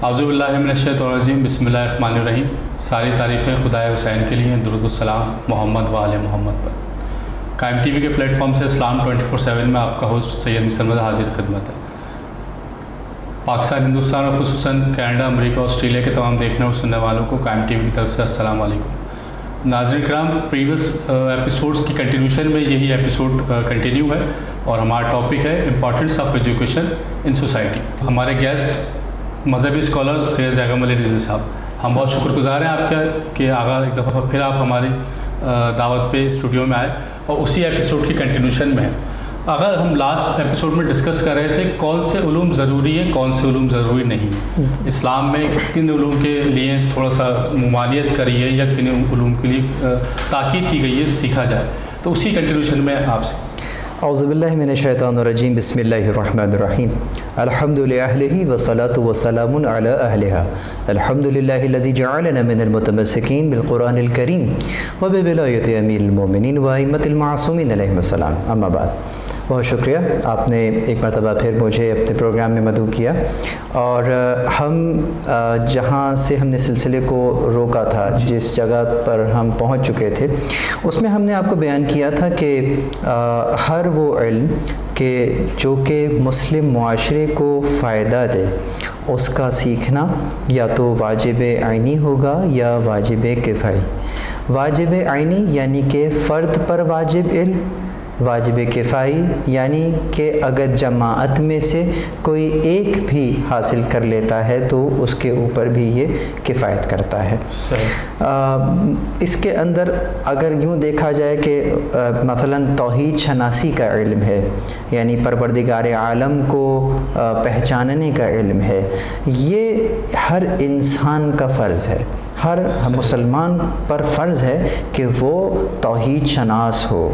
اعوذ باللہ من الشیطان الرجیم، بسم اللہ الرحمن الرحیم۔ ساری تعریفیں خدائے حسین کے لیے، درود السلام محمد و آل محمد پر۔ قائم ٹی وی کے پلیٹ فارم سے اسلام 24/7 میں آپ کا ہوسٹ سید مسلمد حاضر خدمت ہے۔ پاکستان، ہندوستان اور خصوصاً کینیڈا، امریکہ، آسٹریلیا کے تمام دیکھنے اور سننے والوں کو قائم ٹی وی کی طرف سے السلام علیکم۔ ناظرین کرام، پریویس ایپیسوڈس کی کنٹینیوشن میں یہی ایپیسوڈ کنٹینیو ہے اور ہمارا ٹاپک ہے importance of education in society. ہمارے گیسٹ مذہبی اسکالر سید زیغم علی رضوی صاحب، ہم بہت شکر گزار ہیں آپ کا کہ ایک دفعہ پھر آپ ہماری دعوت پہ اسٹوڈیو میں آئے اور اسی ایپیسوڈ کی کنٹینیوشن میں ہیں۔ اگر ہم لاسٹ ایپیسوڈ میں ڈسکس کر رہے تھے کون سے علوم ضروری ہیں، کون سے علوم ضروری نہیں ہیں، اسلام میں کن علوم کے لیے تھوڑا سا ممانعت کری ہے یا کن علوم کے لیے تاکید کی گئی ہے سیکھا جائے، تو اسی کنٹینیوشن میں آپ سے اعوذ باللہ من الشیطان الرجیم، بسم اللہ الرحمن الرحیم۔ الحمد للہ والصلاۃ والسلام علی اہلہا، الحمد للہ الذی جعلنا من المتمسکین بالقرآن الکریم وبولایۃ امیر المؤمنین وائمۃ المعصومین علیہم السلام، اما بعد۔ بہت شکریہ، آپ نے ایک مرتبہ پھر مجھے اپنے پروگرام میں مدعو کیا، اور ہم جہاں سے ہم نے سلسلے کو روکا تھا، جس جگہ پر ہم پہنچ چکے تھے، اس میں ہم نے آپ کو بیان کیا تھا کہ ہر وہ علم کہ جو کہ مسلم معاشرے کو فائدہ دے، اس کا سیکھنا یا تو واجب عینی ہوگا یا واجب کفائی۔ واجب عینی یعنی کہ فرد پر واجب علم، واجب کفائی یعنی کہ اگر جماعت میں سے کوئی ایک بھی حاصل کر لیتا ہے تو اس کے اوپر بھی یہ کفایت کرتا ہے۔ اس کے اندر اگر یوں دیکھا جائے کہ مثلاً توحید شناسی کا علم ہے، یعنی پروردگار عالم کو پہچاننے کا علم ہے، یہ ہر انسان کا فرض ہے، ہر مسلمان پر فرض ہے کہ وہ توحید شناس ہو۔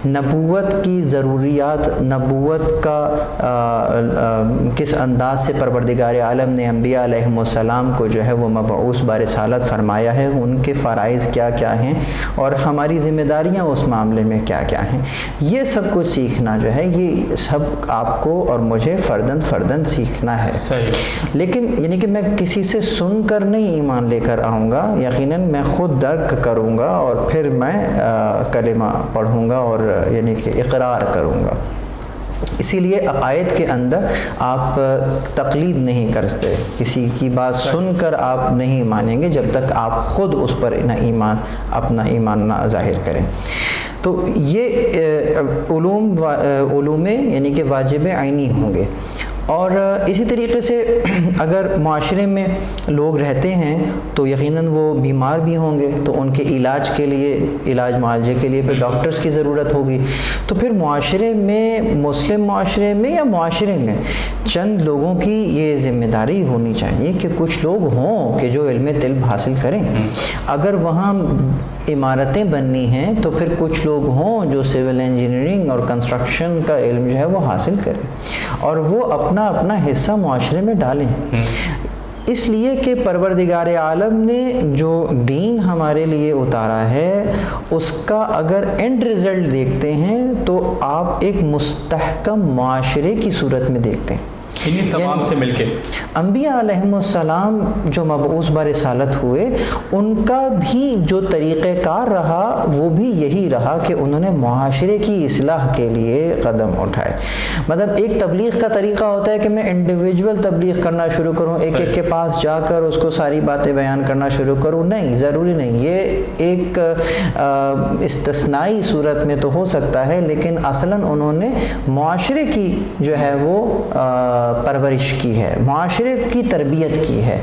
نبوت کی ضروریات، نبوت کا کس انداز سے پروردگار عالم نے انبیاء علیہم السلام کو جو ہے وہ مبعوث برسالت فرمایا ہے، ان کے فرائض کیا کیا ہیں اور ہماری ذمہ داریاں اس معاملے میں کیا کیا ہیں، یہ سب کچھ سیکھنا جو ہے یہ سب آپ کو اور مجھے فرداً سیکھنا ہے۔ لیکن یعنی کہ میں کسی سے سن کر نہیں ایمان لے کر آؤں گا، یقیناً میں خود درک کروں گا اور پھر میں کلمہ پڑھوں گا اور یعنی کہ اقرار کروں گا۔ اسی لیے عقائد کے اندر آپ تقلید نہیں کرتے، کسی کی بات سن کر آپ نہیں مانیں گے جب تک آپ خود اس پر اپنا ایمان نہ ظاہر کریں۔ تو یہ علوم یعنی کہ واجب عینی ہوں گے۔ اور اسی طریقے سے اگر معاشرے میں لوگ رہتے ہیں تو یقیناً وہ بیمار بھی ہوں گے، تو ان کے علاج معالجے کے لیے پھر ڈاکٹرز کی ضرورت ہوگی، تو پھر معاشرے میں، مسلم معاشرے میں یا معاشرے میں چند لوگوں کی یہ ذمہ داری ہونی چاہیے کہ کچھ لوگ ہوں کہ جو علم طب حاصل کریں۔ اگر وہاں عمارتیں بننی ہیں تو پھر کچھ لوگ ہوں جو سول انجینئرنگ اور کنسٹرکشن کا علم جو ہے وہ حاصل کریں اور وہ اپنا حصہ معاشرے میں ڈالیں، اس لیے کہ پروردگار عالم نے جو دین ہمارے لیے اتارا ہے اس کا اگر اینڈ رزلٹ دیکھتے ہیں تو آپ ایک مستحکم معاشرے کی صورت میں دیکھتے ہیں۔ تمام سے مل کے انبیاء علیہم السلام جو مبعوث برسالت ہوئے، ان کا بھی جو طریقہ کار رہا وہ بھی یہی رہا کہ انہوں نے معاشرے کی اصلاح کے لیے قدم اٹھائے۔ مطلب ایک تبلیغ کا طریقہ ہوتا ہے کہ میں انڈیویجول تبلیغ کرنا شروع کروں، ایک کے پاس جا کر اس کو ساری باتیں بیان کرنا شروع کروں، نہیں، ضروری نہیں۔ یہ ایک استثنائی صورت میں تو ہو سکتا ہے، لیکن اصلاً انہوں نے معاشرے کی جو ہے وہ پرورش کی ہے، معاشرے کی تربیت کی ہے۔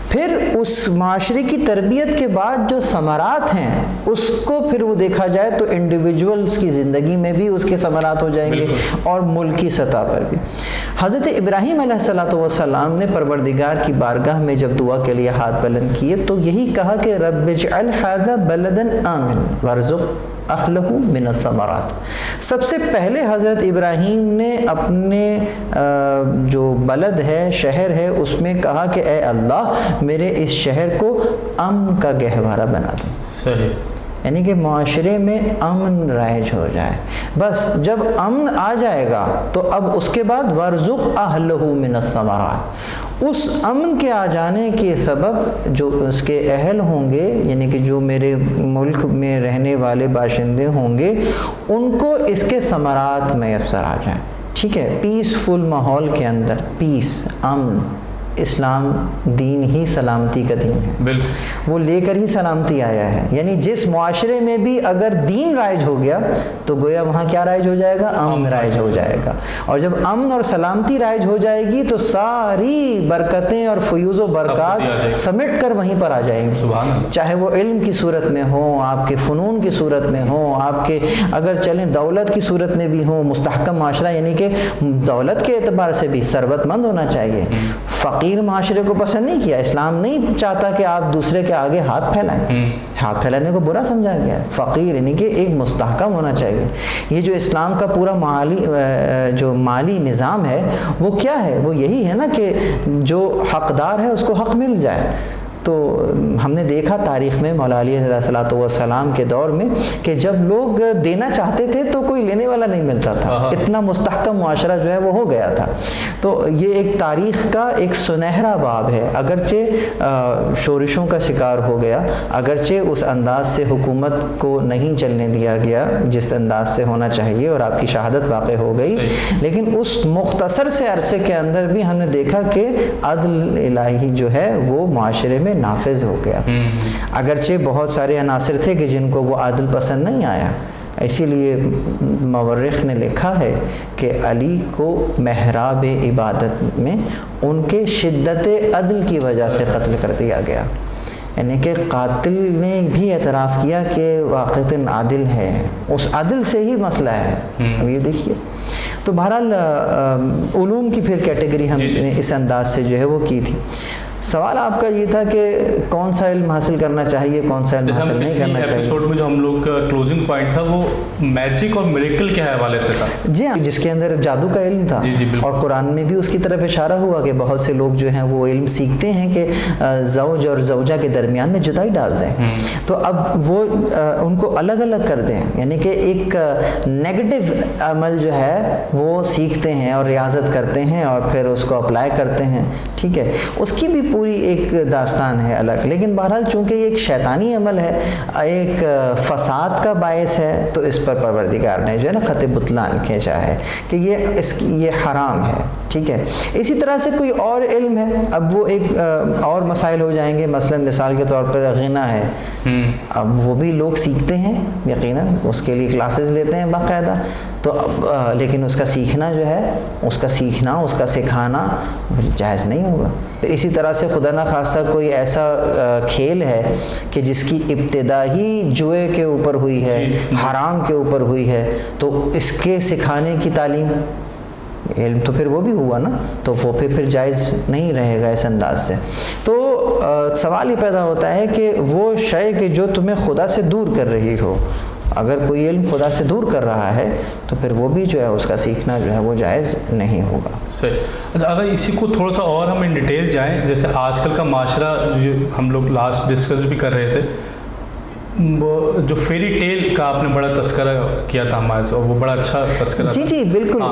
پھر اس معاشرے کی تربیت کے بعد جو ثمرات ہیں اس کو پھر وہ دیکھا جائے تو انڈیویجولز کی زندگی میں بھی اس کے ثمرات ہو جائیں گے اور ملکی سطح پر بھی۔ حضرت ابراہیم علیہ السلام نے پروردگار کی بارگاہ میں جب دعا کے لیے ہاتھ بلند کیے تو یہی کہا کہ رب اجعل ھذا بلدا آمنا وارزق اہلہ من الثمرات۔ سب سے پہلے حضرت ابراہیم نے اپنے جو بلد ہے، شہر ہے، اس میں کہا کہ اے اللہ میرے اس شہر کو امن کا گہوارہ بنا دیں۔ صحیح، یعنی کہ معاشرے میں امن رائج ہو جائے۔ بس جب امن آ جائے گا تو اب اس کے بعد وارزق اہلہ من الثمرات، اس امن کے آ جانے کے سبب جو اس کے اہل ہوں گے، یعنی کہ جو میرے ملک میں رہنے والے باشندے ہوں گے، ان کو اس کے ثمرات میسر آ جائیں. ٹھیک ہے، پیسفل ماحول کے اندر پیس، امن. اسلام دین ہی سلامتی کا دین ہے، بالکل وہ لے کر ہی سلامتی آیا ہے. یعنی جس معاشرے میں بھی اگر دین رائج ہو گیا تو گویا وہاں کیا رائج ہو جائے گا؟ امن رائج ہو جائے گا. اور جب امن اور سلامتی رائج ہو جائے گی تو ساری برکتیں اور فیوز و برکات سمیٹ کر وہیں پر آ جائیں گی. چاہے وہ علم کی صورت میں ہوں، آپ کے فنون کی صورت میں ہوں، آپ کے اگر چلیں دولت کی صورت میں بھی ہوں. مستحکم معاشرہ یعنی کہ دولت کے اعتبار سے بھی ثروت مند ہونا چاہیے. فقیر معاشرے کو پسند نہیں کیا. اسلام نہیں چاہتا کہ آپ دوسرے کے آگے ہاتھ پھیلائیں. ہاتھ پھیلانے کو برا سمجھا گیا ہے. فقیر یعنی کہ ایک مستحکم ہونا چاہیے. یہ جو اسلام کا پورا مالی نظام ہے وہ کیا ہے؟ وہ یہی ہے نا کہ جو حقدار ہے اس کو حق مل جائے. تو ہم نے دیکھا تاریخ میں مولا علی علیہ الصلوۃ والسلام کے دور میں کہ جب لوگ دینا چاہتے تھے تو کوئی لینے والا نہیں ملتا تھا. اتنا مستحکم معاشرہ جو ہے وہ ہو گیا تھا. تو یہ ایک تاریخ کا ایک سنہرا باب ہے. اگرچہ شورشوں کا شکار ہو گیا، اگرچہ اس انداز سے حکومت کو نہیں چلنے دیا گیا جس انداز سے ہونا چاہیے اور آپ کی شہادت واقع ہو گئی، لیکن اس مختصر سے عرصے کے اندر بھی ہم نے دیکھا کہ عدل الہی جو ہے وہ معاشرے میں نافذ ہو گیا. اگرچہ بہت سارے عناصر تھے کہ جن کو وہ عادل پسند نہیں آیا. اسی لیے مورخ نے لکھا ہے کہ علی کو محراب عبادت میں ان کے شدت عدل کی وجہ سے قتل کر دیا گیا. یعنی کہ قاتل نے بھی اعتراف کیا کہ واقعتاً عادل ہے، اس عدل سے ہی مسئلہ ہے. اب یہ دیکھیے. تو بہرحال علوم کی پھر کیٹیگری ہم نے اس انداز سے جو ہے وہ کی تھی. سوال آپ کا یہ تھا کہ کون سا علم حاصل کرنا چاہیے، کون سا علم حاصل نہیں کرنا چاہیے. ایپیسوڈ میں جو ہم لوگ کا کلوزنگ پوائنٹ تھا وہ میجک اور میریکل کے حوالے سے تھا. جی ہاں، جس کے اندر جادو کا علم تھا. اور قرآن میں بھی اس کی طرف اشارہ ہوا کہ بہت سے لوگ جو ہیں وہ علم سیکھتے ہیں کہ زوج اور زوجہ کے درمیان میں جدائی ڈال دیں. تو اب وہ ان کو الگ الگ کر دیں. یعنی کہ ایک نیگیٹو عمل جو ہے وہ سیکھتے ہیں اور ریاضت کرتے ہیں اور پھر اس کو اپلائی کرتے ہیں. ٹھیک ہے، اس کی بھی پوری ایک داستان ہے الگ. لیکن بہرحال چونکہ یہ ایک شیطانی عمل ہے، ایک فساد کا باعث ہے، تو اس پر پروردگار نے جو ہے نا خط بطلان کھینچا ہے کہ یہ حرام ہے. ٹھیک ہے. اسی طرح سے کوئی اور علم ہے، اب وہ ایک اور مسائل ہو جائیں گے. مثلا مثال کے طور پر غنا ہے، اب وہ بھی لوگ سیکھتے ہیں یقیناً، اس کے لیے کلاسز لیتے ہیں باقاعدہ. تو لیکن اس کا سیکھنا جو ہے، اس کا سیکھنا، اس کا سکھانا جائز نہیں ہوگا. اسی طرح سے خدا نہ خواستہ کوئی ایسا کھیل ہے کہ جس کی ابتدا ہی جوئے کے اوپر ہوئی ہے، حرام کے اوپر ہوئی ہے، تو اس کے سکھانے کی تعلیم علم تو پھر وہ بھی ہوا نا، تو وہ پھر جائز نہیں رہے گا اس انداز سے. تو سوال یہ پیدا ہوتا ہے کہ وہ شے کہ جو تمہیں خدا سے دور کر رہی ہو، اگر کوئی علم خدا سے دور کر رہا ہے تو پھر وہ بھی جو ہے اس کا سیکھنا جو ہے وہ جائز نہیں ہوگا. صحیح. اگر اسی کو تھوڑا سا اور ہم ان ڈیٹیل جائیں، جیسے آج کل کا معاشرہ جو ہم لوگ لاسٹ ڈسکس بھی کر رہے تھے، وہ جو فیری ٹیل کا آپ نے بڑا تذکرہ کیا تھا ہمارے سے، اور وہ بڑا اچھا تذکرہ. جی بالکل.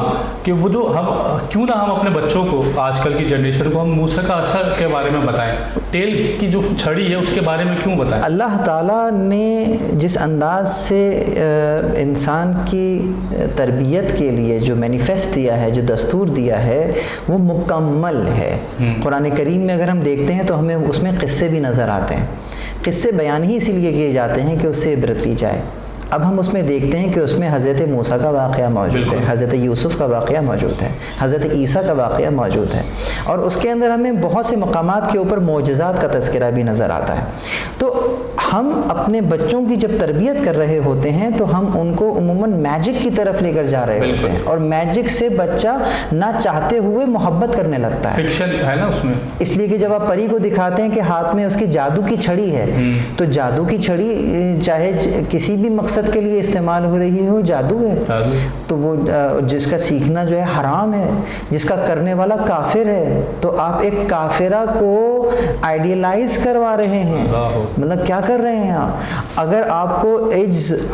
کہ وہ جو ہم کیوں نہ ہم اپنے بچوں کو، آج کل کی جنریشن کو، ہم موسیٰ کا اثر کے بارے میں بتائیں. ٹیل کی جو چھڑی ہے اس کے بارے میں کیوں بتائیں. اللہ تعالیٰ نے جس انداز سے انسان کی تربیت کے لیے جو مینیفیسٹ دیا ہے، جو دستور دیا ہے، وہ مکمل ہے. قرآن کریم میں اگر ہم دیکھتے ہیں تو ہمیں اس میں قصے بھی نظر آتے ہیں. قصے بیان ہی اسی لیے کیے جاتے ہیں کہ اس سے عبرت لی جائے. اب ہم اس میں دیکھتے ہیں کہ اس میں حضرت موسیٰ کا واقعہ موجود ہے، حضرت یوسف کا واقعہ موجود ہے، حضرت عیسیٰ کا واقعہ موجود ہے، اور اس کے اندر ہمیں بہت سے مقامات کے اوپر معجزات کا تذکرہ بھی نظر آتا ہے. تو ہم اپنے بچوں کی جب تربیت کر رہے ہوتے ہیں تو ہم ان کو عموماً میجک کی طرف لے کر جا رہے ہوتے ہیں، اور میجک سے بچہ نہ چاہتے ہوئے محبت کرنے لگتا ہے. فکشن ہے نا اس میں. اس لیے کہ جب آپ پری کو دکھاتے ہیں کہ ہاتھ میں اس کی جادو کی چھڑی ہے، تو جادو کی چھڑی چاہے کسی بھی مقصد کے لیے استعمال ہو رہی ہو، جادو ہے. تو وہ جس کا سیکھنا جو ہے حرام ہے، جس کا کرنے والا کافر ہے، تو آپ ایک کافرہ کو آئیڈیلائز کروا رہے ہیں. مطلب کیا کر رہے ہیں آپ. اگر آپ کو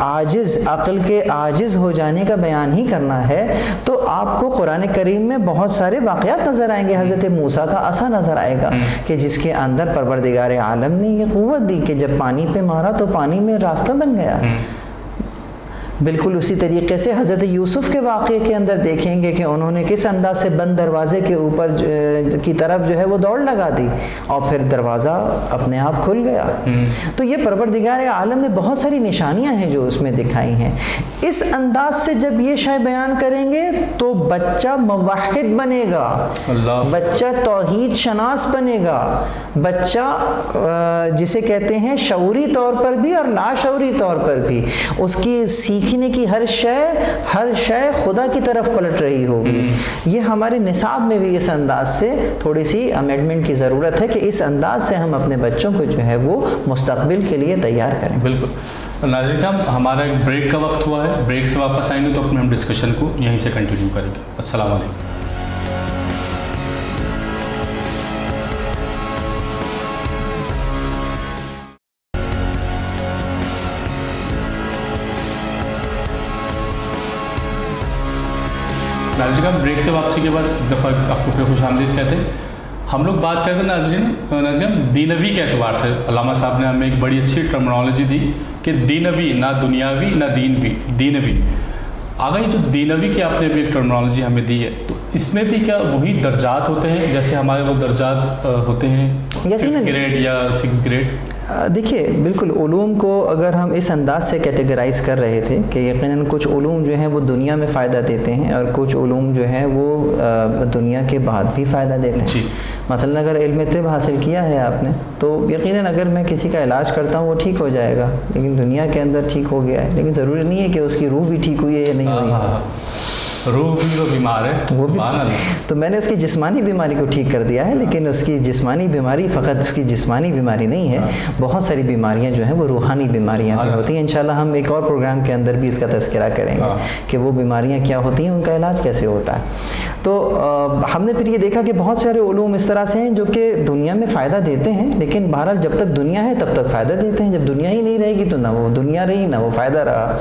عاجز عقل کے عاجز ہو جانے کا بیان ہی کرنا ہے تو آپ کو قرآن کریم میں بہت سارے واقعات نظر آئیں گے. حضرت موسیٰ کا عصا نظر آئے گا کہ جس کے اندر پروردگار عالم نے یہ قوت دی کہ جب پانی پہ مارا تو پانی میں راستہ بن گیا. بالکل اسی طریقے سے حضرت یوسف کے واقعے کے اندر دیکھیں گے کہ انہوں نے کس انداز سے بند دروازے کے اوپر کی طرف جو ہے وہ دوڑ لگا دی اور پھر دروازہ اپنے آپ کھل گیا. تو یہ پروردگار عالم نے بہت ساری نشانیاں ہیں جو اس میں دکھائی ہیں. اس انداز سے جب یہ شے بیان کریں گے تو بچہ موحد بنے گا, بچہ توحید شناس بنے گا, بچہ جسے کہتے ہیں شعوری طور پر بھی اور لاشعوری طور پر بھی اس کی سیکھنے کی ہر شے خدا کی طرف پلٹ رہی ہوگی. یہ ہمارے نصاب میں بھی اس انداز سے تھوڑی سی امینڈمنٹ کی ضرورت ہے کہ اس انداز سے ہم اپنے بچوں کو جو ہے وہ مستقبل کے لیے تیار کریں. بالکل ناظرین صاحب, ہمارا ایک بریک کا وقت ہوا ہے, بریک سے واپس آئیں گے تو اپنے ہم ڈسکشن کو یہیں سے کنٹینیو کریں گے. السلام علیکم. ناظرین صاحب, بریک سے واپسی کے بعد ایک دفعہ آپ کو پھر خوش آمدید کہتے ہیں. ہم لوگ بات کرتے ہیں ناظرین دینوی کے اعتبار سے. علامہ صاحب نے ہمیں ایک بڑی اچھی ٹرمنالوجی دی کہ دینوی, نہ دنیاوی نہ دینوی. آگے جو دینوی کی آپ نے بھی ایک ٹرمنالوجی ہمیں دی ہے, تو اس میں بھی کیا وہی درجات ہوتے ہیں جیسے ہمارے وہ درجات ہوتے ہیں 5th گریڈ یا 6th گریڈ؟ دیکھیے بالکل علوم کو اگر ہم اس انداز سے کیٹیگرائز کر رہے تھے کہ یقیناً کچھ علوم جو ہیں وہ دنیا میں فائدہ دیتے ہیں اور کچھ علوم جو ہیں وہ دنیا کے بعد بھی فائدہ دیتے ہیں. مثلا اگر علم طب حاصل کیا ہے آپ نے تو یقیناً اگر میں کسی کا علاج کرتا ہوں وہ ٹھیک ہو جائے گا, لیکن دنیا کے اندر ٹھیک ہو گیا ہے, لیکن ضروری نہیں ہے کہ اس کی روح بھی ٹھیک ہوئی ہے یا نہیں ہوئی. روح بھی تو بیمار ہے, وہ بھی تو میں نے اس کی جسمانی بیماری کو ٹھیک کر دیا ہے, لیکن اس کی جسمانی بیماری فقط اس کی جسمانی بیماری نہیں ہے, بہت ساری بیماریاں جو ہیں وہ روحانی بیماریاں بھی ہوتی ہیں. انشاءاللہ ہم ایک اور پروگرام کے اندر بھی اس کا تذکرہ کریں گے کہ وہ بیماریاں کیا ہوتی ہیں, ان کا علاج کیسے ہوتا ہے. تو ہم نے پھر یہ دیکھا کہ بہت سارے علوم اس طرح سے ہیں جو کہ دنیا میں فائدہ دیتے ہیں, لیکن بہرحال جب تک دنیا ہے تب تک فائدہ دیتے ہیں. جب دنیا ہی نہیں رہے گی تو نہ وہ دنیا رہی نہ وہ فائدہ رہا.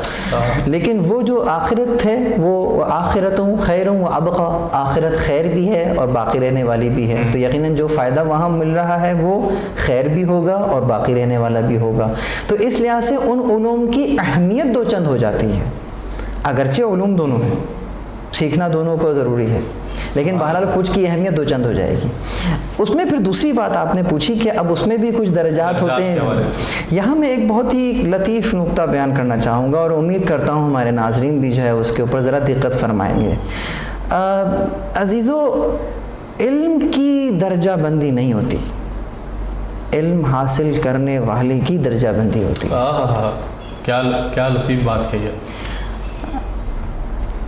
لیکن وہ جو آخرت ہے وہ آخرتوں خیروں و ابقا, آخرت خیر بھی ہے اور باقی رہنے والی بھی ہے. تو یقیناً جو فائدہ وہاں مل رہا ہے وہ خیر بھی ہوگا اور باقی رہنے والا بھی ہوگا. تو اس لحاظ سے ان علوم کی اہمیت دو چند ہو جاتی ہے, اگرچہ علوم دونوں ہیں, سیکھنا دونوں کو ضروری ہے, لیکن بہرحال کچھ کی اہمیت دو چند ہو جائے گی. اس میں پھر دوسری بات آپ نے پوچھی کہ اب اس میں بھی کچھ درجات ہوتے ہیں. یہاں میں ایک بہت ہی لطیف نقطہ بیان کرنا چاہوں گا اور امید کرتا ہوں ہمارے ناظرین بھی جو ہے اس کے اوپر ذرا دقت فرمائیں گے. عزیزو, علم کی درجہ بندی نہیں ہوتی, علم حاصل کرنے والے کی درجہ بندی ہوتی ہے. کیا لطیف بات کہی ہے.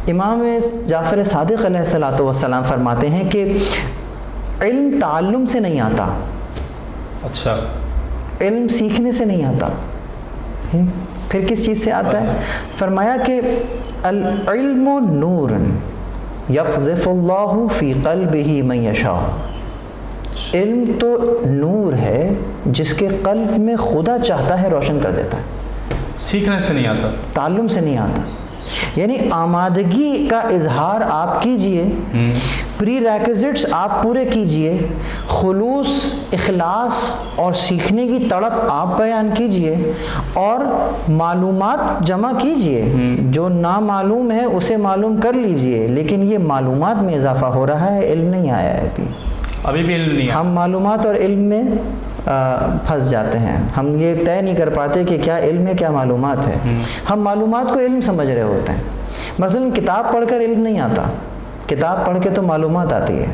امام جعفر صادق علیہ الصلوۃ والسلام فرماتے ہیں کہ علم تعلم سے نہیں آتا. اچھا, علم سیکھنے سے نہیں آتا, پھر کس چیز سے آتا ہے؟ فرمایا کہ العلم نور یقذف اللہ فی قلبہ من یشاء. علم تو نور ہے جس کے قلب میں خدا چاہتا ہے روشن کر دیتا ہے. سیکھنے سے نہیں آتا, تعلم سے نہیں آتا. یعنی آمادگی کا اظہار آپ کیجئے, پری ریکوزٹس آپ پورے کیجئے, خلوص, اخلاص اور سیکھنے کی تڑپ آپ بیان کیجئے اور معلومات جمع کیجئے. جو نامعلوم ہے اسے معلوم کر لیجئے, لیکن یہ معلومات میں اضافہ ہو رہا ہے, علم نہیں آیا ہے ابھی بھی علم نہیں. ہم معلومات اور علم میں پھنس جاتے ہیں. ہم یہ طے نہیں کر پاتے کہ کیا علم ہے کیا معلومات ہے. ہم معلومات کو علم سمجھ رہے ہوتے ہیں. مثلا کتاب پڑھ کر علم نہیں آتا, کتاب پڑھ کے تو معلومات آتی ہے.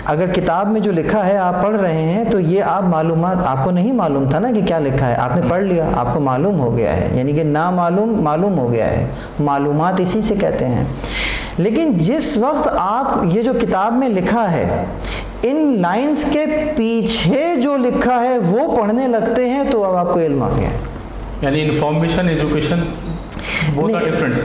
اگر کتاب میں جو لکھا ہے آپ پڑھ رہے ہیں تو یہ آپ معلومات, آپ کو نہیں معلوم تھا نا کہ کیا لکھا ہے, آپ نے پڑھ لیا, آپ کو معلوم ہو گیا ہے, یعنی کہ نامعلوم معلوم ہو گیا ہے. معلومات اسی سے کہتے ہیں. لیکن جس وقت آپ یہ جو کتاب میں لکھا ہے ان لائنز کے پیچھے جو لکھا ہے وہ پڑھنے لگتے ہیں تو اب آپ کو علم آ گیا ہے. یعنی information education both are different.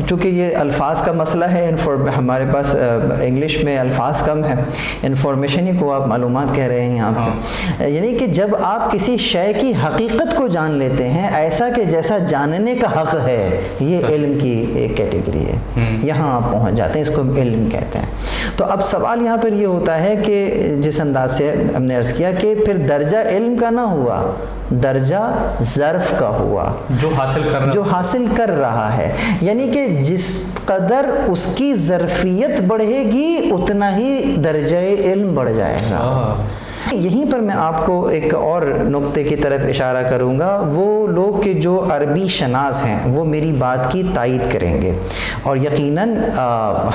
چونکہ یہ الفاظ کا مسئلہ ہے، ہمارے پاس انگلش میں الفاظ کم ہے، انفارمیشن ہی کو آپ معلومات کہہ رہے ہیں یہاں پہ، یعنی کہ جب آپ کسی شے کی حقیقت کو جان لیتے ہیں ایسا کہ جیسا جاننے کا حق ہے، یہ علم کی ایک کیٹیگری ہے، یہاں آپ پہنچ جاتے ہیں، اس کو علم کہتے ہیں۔ تو اب سوال یہاں پر یہ ہوتا ہے کہ جس انداز سے ہم نے عرض کیا کہ پھر درجہ علم کا نہ ہوا، درجہ ظرف کا ہوا، جو حاصل کر رہا ہے، یعنی کہ جس قدر اس کی ظرفیت بڑھے گی اتنا ہی درجہ علم بڑھ جائے گا۔ یہیں پر میں آپ کو ایک اور نقطے کی طرف اشارہ کروں گا، وہ لوگ کہ جو عربی شناس ہیں وہ میری بات کی تائید کریں گے، اور یقیناً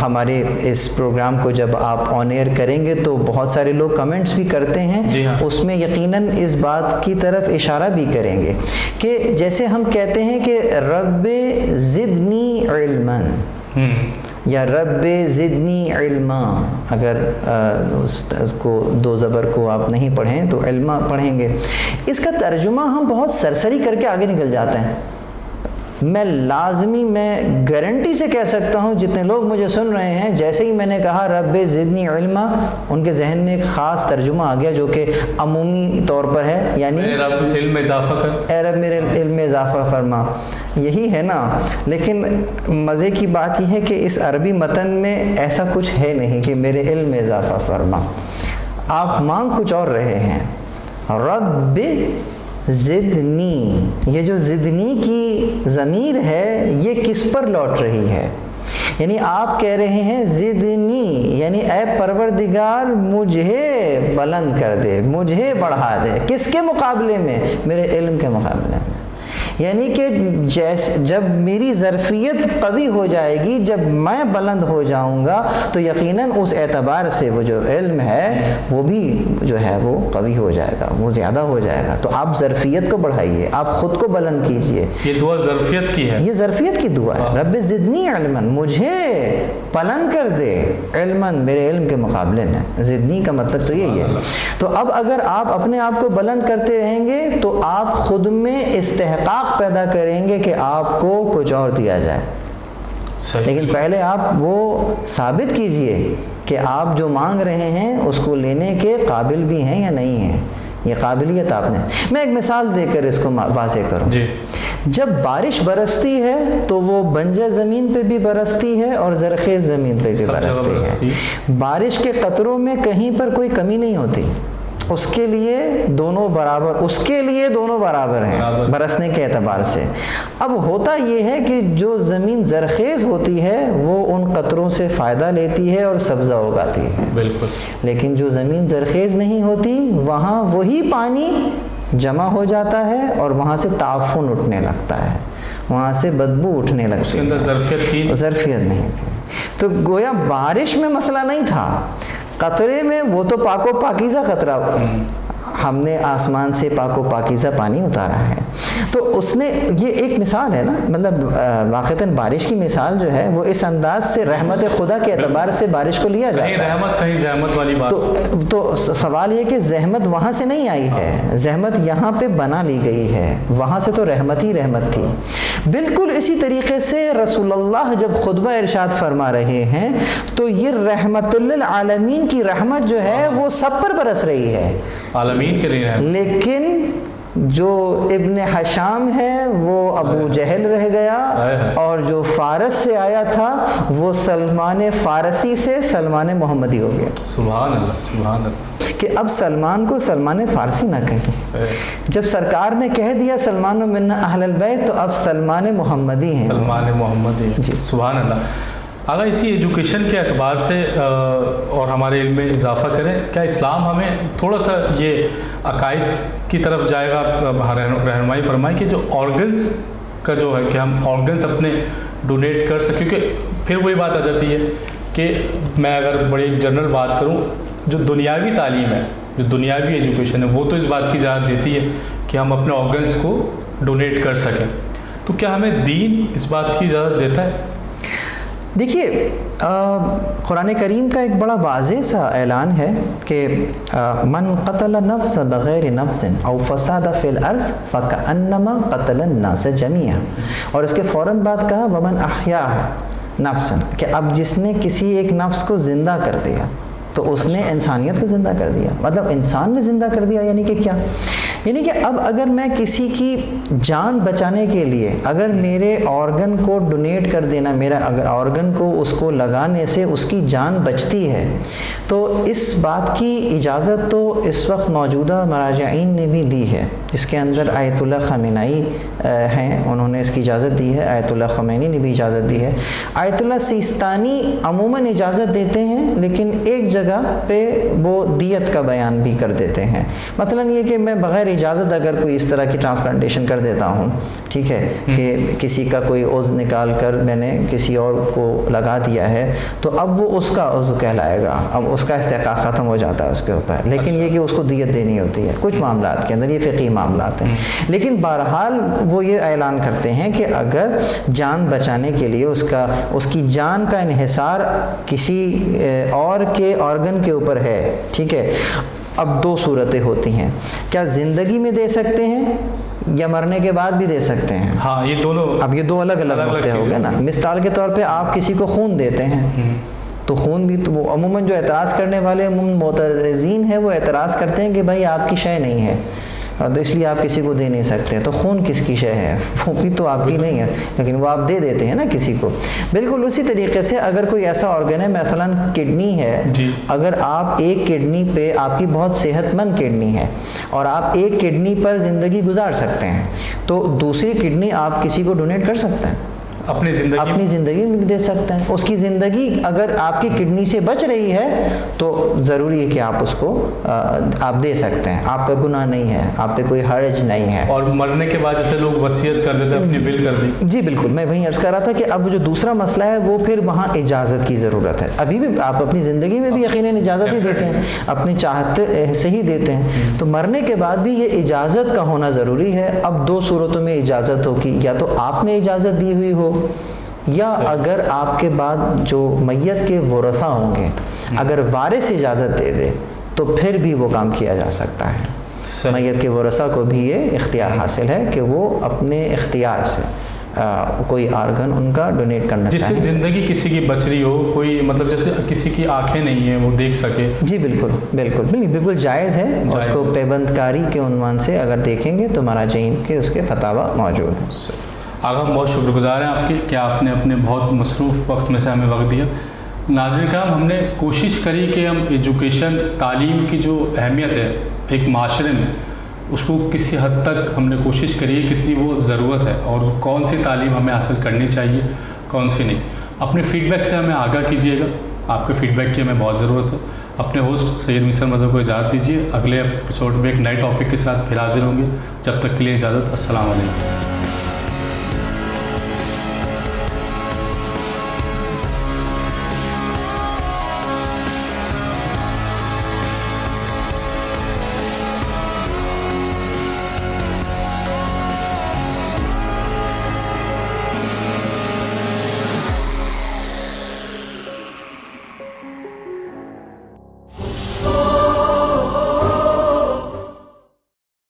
ہمارے اس پروگرام کو جب آپ آن ایئر کریں گے تو بہت سارے لوگ کمنٹس بھی کرتے ہیں، اس میں یقیناً اس بات کی طرف اشارہ بھی کریں گے کہ جیسے ہم کہتے ہیں کہ رب زدنی علما یا رب زدنی علما، اگر اس کو دو زبر کو آپ نہیں پڑھیں تو علما پڑھیں گے، اس کا ترجمہ ہم بہت سرسری کر کے آگے نکل جاتے ہیں۔ میں گارنٹی سے کہہ سکتا ہوں جتنے لوگ مجھے سن رہے ہیں، جیسے ہی میں نے کہا رب زدنی علما، ان کے ذہن میں ایک خاص ترجمہ آ گیا جو کہ عمومی طور پر ہے، یعنی اے رب علم اضافہ کر، اے رب میرے علم میں اضافہ فرما، یہی ہے نا۔ لیکن مزے کی بات یہ ہے کہ اس عربی متن میں ایسا کچھ ہے نہیں کہ میرے علم میں اضافہ فرما، آپ مانگ کچھ اور رہے ہیں۔ رب زدنی، یہ جو زدنی کی ضمیر ہے یہ کس پر لوٹ رہی ہے؟ یعنی آپ کہہ رہے ہیں زدنی، یعنی اے پروردگار مجھے بلند کر دے، مجھے بڑھا دے، کس کے مقابلے میں؟ میرے علم کے مقابلے میں، یعنی کہ جب میری ظرفیت قوی ہو جائے گی، جب میں بلند ہو جاؤں گا تو یقیناً اس اعتبار سے وہ جو علم ہے وہ بھی جو ہے وہ قوی ہو جائے گا، وہ زیادہ ہو جائے گا۔ تو آپ ظرفیت کو بڑھائیے، آپ خود کو بلند کیجئے۔ یہ دعا ظرفیت کی ہے، یہ ظرفیت کی دعا ہے، رب زدنی علما، مجھے بلند کر دے علما، میرے علم کے مقابلے میں۔ زدنی کا مطلب تو یہی ہے۔ تو اب اگر آپ اپنے آپ کو بلند کرتے رہیں گے تو آپ خود میں استحقاق پیدا کریں گے کہ آپ کو کچھ اور دیا جائے، لیکن پہلے آپ وہ ثابت کیجئے کہ آپ جو مانگ رہے ہیں اس کو لینے کے قابل بھی ہیں یا نہیں ہیں، یہ قابلیت آپ نے۔ میں ایک مثال دے کر اس کو واضح کروں، جب بارش برستی ہے تو وہ بنجر زمین پہ بھی برستی ہے اور زرخیز زمین پہ بھی برستی ہے، بارش کے قطروں میں کہیں پر کوئی کمی نہیں ہوتی، اس کے لیے دونوں برابر ہیں برسنے کے اعتبار سے۔ اب ہوتا یہ ہے کہ جو زمین زرخیز ہوتی ہے وہ ان قطروں سے فائدہ لیتی ہے اور سبزہ اگاتی ہے، بالکل، لیکن جو زمین زرخیز نہیں ہوتی وہاں وہی پانی جمع ہو جاتا ہے اور وہاں سے تعفن اٹھنے لگتا ہے، وہاں سے بدبو اٹھنے لگتی ہے، ظرفیت نہیں تھی۔ تو گویا بارش میں مسئلہ نہیں تھا، قطرے میں وہ تو پاک و پاکیزہ قطرہ، ہم نے آسمان سے پاک و پاکیزہ پانی اتارا ہے۔ تو اس نے یہ ایک مثال ہے نا، مطلب واقعتاً بارش کی مثال جو ہے وہ اس انداز سے رحمت خدا کے اعتبار سے بارش کو لیا جاتا ہے، کہیں رحمت کہیں زحمت والی بات۔ تو سوال یہ کہ زحمت وہاں سے نہیں آئی ہے، زحمت یہاں پہ بنا لی گئی ہے، وہاں سے تو رحمت ہی رحمت تھی۔ بالکل اسی طریقے سے رسول اللہ جب خطبہ ارشاد فرما رہے ہیں تو یہ رحمت للعالمین کی رحمت جو ہے وہ سب پر برس رہی ہے، عالمین کے لیے، لیکن جو ابن حشام ہے وہ ابو جہل رہ گیا، اور جو فارس سے آیا تھا وہ سلمان فارسی سے سلمان محمدی ہو گیا۔ سبحان اللہ، سبحان اللہ، کہ اب سلمان کو سلمان فارسی نہ کہیں، جب سرکار نے کہہ دیا سلمان منا اہل البیت تو اب سلمان محمدی ہیں، سلمان محمدی، جی سبحان اللہ۔ اگر اسی ایجوکیشن کے اعتبار سے اور ہمارے علم میں اضافہ کریں، کیا اسلام ہمیں تھوڑا سا یہ عقائد کی طرف جائے گا، رہنمائی فرمائے کہ جو آرگنز کا جو ہے کہ ہم آرگنز اپنے ڈونیٹ کر سکیں، کیونکہ پھر وہی بات آ جاتی ہے کہ میں اگر بڑی جنرل بات کروں، جو دنیاوی تعلیم ہے، جو دنیاوی ایجوکیشن ہے وہ تو اس بات کی اجازت دیتی ہے کہ ہم اپنے آرگنز کو ڈونیٹ کر سکیں، تو کیا ہمیں دین اس بات کی اجازت دیتا ہے؟ دیکھیے قرآن کریم کا ایک بڑا واضح سا اعلان ہے کہ من قتل نفس بغیر نفس او فساد فی الارض فکأنما قتل الناس جميعا، اور اس کے فوراً بعد کہا ومن احیاها نفسا، کہ اب جس نے کسی ایک نفس کو زندہ کر دیا تو اس نے انسانیت کو زندہ کر دیا۔ مطلب انسان نے زندہ کر دیا یعنی کہ کیا؟ یعنی کہ اب اگر میں کسی کی جان بچانے کے لیے اگر میرے آرگن کو ڈونیٹ کر دینا، میرا اگر آرگن کو اس کو لگانے سے اس کی جان بچتی ہے، تو اس بات کی اجازت تو اس وقت موجودہ مراجعین نے بھی دی ہے، اس کے اندر آیت اللہ خامنائی ہیں، انہوں نے اس کی اجازت دی ہے، آیت اللہ خمینی نے بھی اجازت دی ہے، آیت اللہ سیستانی عموماً اجازت دیتے ہیں، لیکن ایک جگہ پہ وہ دیت کا بیان بھی کر دیتے ہیں۔ مثلا یہ کہ میں بغیر اجازت اگر کوئی اس طرح کی ٹرانسپلانٹیشن کر دیتا ہوں، ٹھیک ہے، کہ کسی کا کوئی عضو نکال کر میں نے کسی اور کو لگا دیا ہے، تو اب وہ اس کا عضو کہلائے گا، اب اس کا استحقاق ختم ہو جاتا ہے اس کے اوپر، لیکن یہ کہ اس کو دیت دینی ہوتی ہے کچھ معاملات کے اندر، یہ فقہی معاملات ہیں۔ لیکن بہرحال وہ یہ اعلان کرتے ہیں کہ اگر جان بچانے کے لیے اس کی جان کا انحصار کسی اور کے آرگن کے اوپر ہے، ٹھیک ہے، اب دو صورتیں ہوتی ہیں، کیا زندگی میں دے سکتے ہیں یا مرنے کے بعد بھی دے سکتے ہیں؟ ہاں، یہ دونوں، اب یہ دو الگ الگ نقطے ہو گئے نا۔ مثال کے طور پہ آپ کسی کو خون دیتے ہیں، تو خون بھی تو وہ عموماً جو اعتراض کرنے والے معترضین ہیں وہ اعتراض کرتے ہیں کہ بھائی آپ کی شے نہیں ہے، تو اس لیے آپ کسی کو دے نہیں سکتے، تو خون کس کی شے ہے؟ وہ بھی تو آپ کی نہیں ہے، لیکن وہ آپ دے دیتے ہیں نا کسی کو۔ بالکل اسی طریقے سے اگر کوئی ایسا آرگن ہے، مثلا کڈنی ہے، اگر آپ ایک کڈنی پہ، آپ کی بہت صحت مند کڈنی ہے اور آپ ایک کڈنی پر زندگی گزار سکتے ہیں، تو دوسری کڈنی آپ کسی کو ڈونیٹ کر سکتے ہیں، اپنی زندگی میں بھی دے سکتے ہیں۔ اس کی زندگی اگر آپ کی کڈنی سے بچ رہی ہے تو ضروری ہے کہ آپ اس کو آپ دے سکتے ہیں، آپ پہ گناہ نہیں ہے، آپ پہ کوئی حرج نہیں ہے۔ اور مرنے کے بعد جیسے لوگ وصیت کر دیتے ہیں، اپنی ول کر دی، جی بالکل، میں وہیں عرض کر رہا تھا کہ اب جو دوسرا مسئلہ ہے وہ پھر وہاں اجازت کی ضرورت ہے۔ ابھی بھی آپ اپنی زندگی میں بھی یقیناً اجازت ہی دیتے ہیں، اپنی چاہتے سے ہی دیتے ہیں، تو مرنے کے بعد بھی یہ اجازت کا ہونا ضروری ہے۔ اب دو صورتوں میں اجازت ہوگی، یا تو آپ نے اجازت دی ہوئی ہو، یا اگر آپ کے بعد جو میت کے ورثہ ہوں گے اگر وارث اجازت دے دے تو پھر بھی وہ کام کیا جا سکتا ہے۔ میت کے ورثہ کو بھی یہ اختیار حاصل ہے کہ وہ اپنے اختیار سے کوئی آرگن ان کا ڈونیٹ کرنا چاہیں۔ جس سے زندگی کسی کی بچ رہی ہو، کوئی مطلب جیسے کسی کی آنکھیں نہیں ہیں وہ دیکھ سکے، جی بالکل بالکل بالکل جائز ہے، اس کو پیبند کاری کے عنوان سے اگر دیکھیں گے تو مراجعین کے اس کے فتاوی موجود ہیں۔ آقا ہم بہت شکر گزار ہیں آپ کی کہ آپ نے اپنے بہت مصروف وقت میں سے ہمیں وقت دیا۔ ناظرین کرام، ہم نے کوشش کری کہ ہم ایجوکیشن، تعلیم کی جو اہمیت ہے ایک معاشرے میں، اس کو کسی حد تک ہم نے کوشش کری ہے کتنی وہ ضرورت ہے اور کون سی تعلیم ہمیں حاصل کرنی چاہیے، کون سی نہیں۔ اپنے فیڈ بیک سے ہمیں آگاہ کیجیے گا، آپ کے فیڈ بیک کی ہمیں بہت ضرورت ہے۔ اپنے ہوسٹ سید مصر مظہر کو اجازت دیجیے، اگلے ایپیسوڈ میں ایک نئے ٹاپک کے ساتھ پھر حاضر ہوں گے، جب تک کے لیے اجازت، السلام علیکم۔